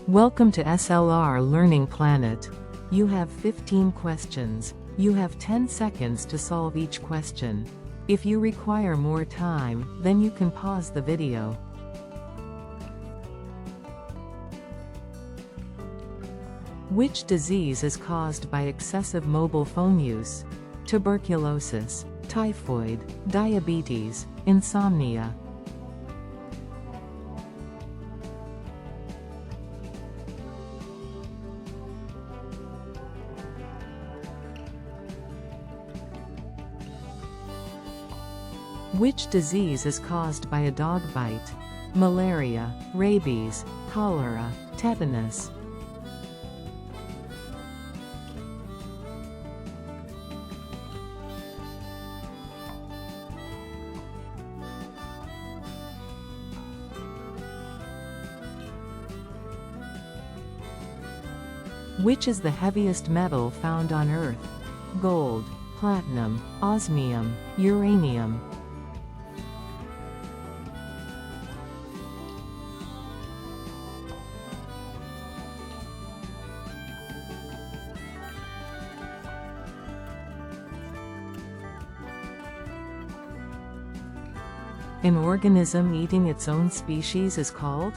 Welcome to SLR Learning Planet. You have 15 questions. You have 10 seconds to solve each question. If you require more time, then you can pause the video. Which disease is caused by excessive mobile phone use? Tuberculosis, typhoid, diabetes, insomnia. Which disease is caused by a dog bite? Malaria, rabies, cholera, tetanus. Which is the heaviest metal found on Earth? Gold, platinum, osmium, uranium. An organism eating its own species is called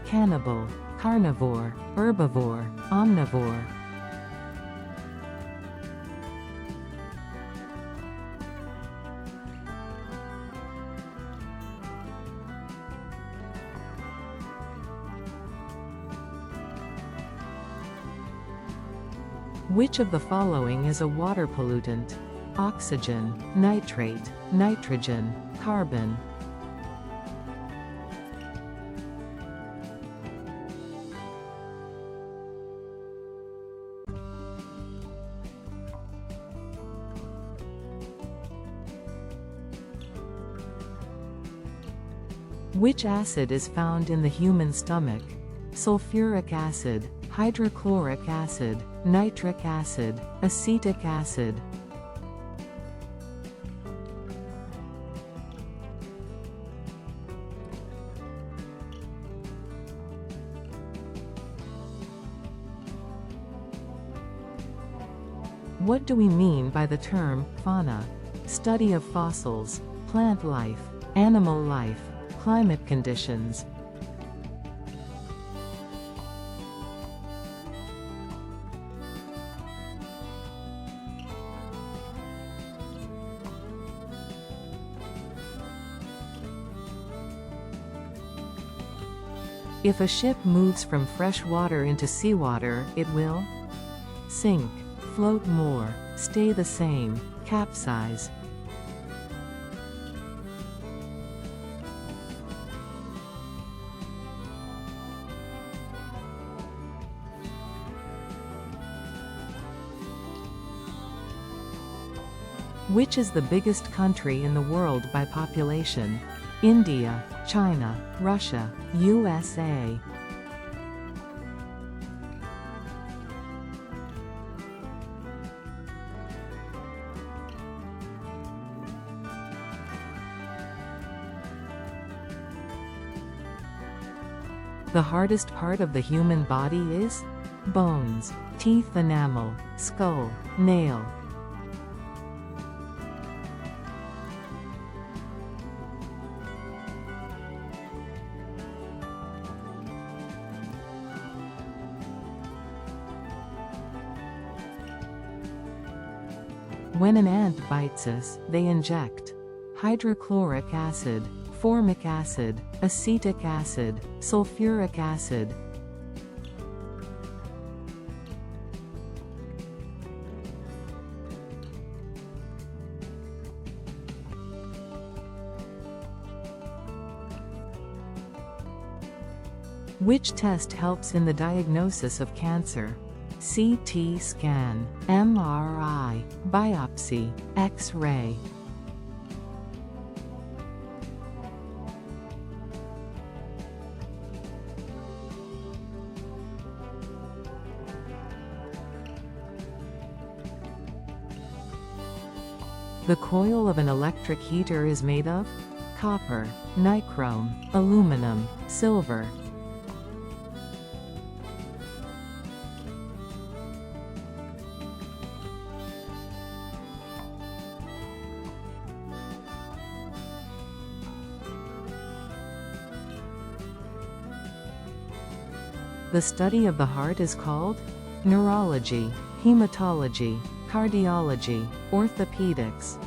cannibal, carnivore, herbivore, omnivore. Which of the following is a water pollutant? Oxygen, nitrate, nitrogen, carbon. Which acid is found in the human stomach? Sulfuric acid, hydrochloric acid, nitric acid, acetic acid. What do we mean by the term fauna? Study of fossils, plant life, animal life, climate conditions. If a ship moves from fresh water into seawater, it will sink, float more, stay the same, capsize. Which is the biggest country in the world by population? India, China, Russia, USA. The hardest part of the human body is bones, teeth, enamel, skull, nail. When an ant bites us, they inject hydrochloric acid, formic acid, acetic acid, sulfuric acid. Which test helps in the diagnosis of cancer? CT scan, MRI, biopsy, X-ray. The coil of an electric heater is made of copper, nichrome, aluminum, silver. The study of the heart is called neurology, hematology, cardiology, orthopedics.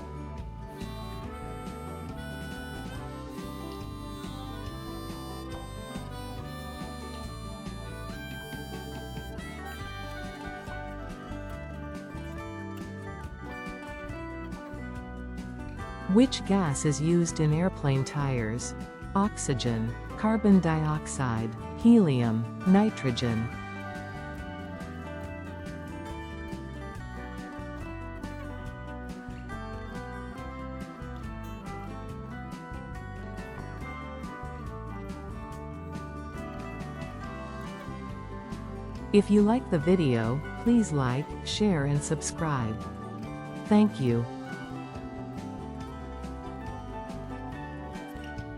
Which gas is used in airplane tires? Oxygen, carbon dioxide, helium, nitrogen. If you like the video, please like, share and subscribe. Thank you.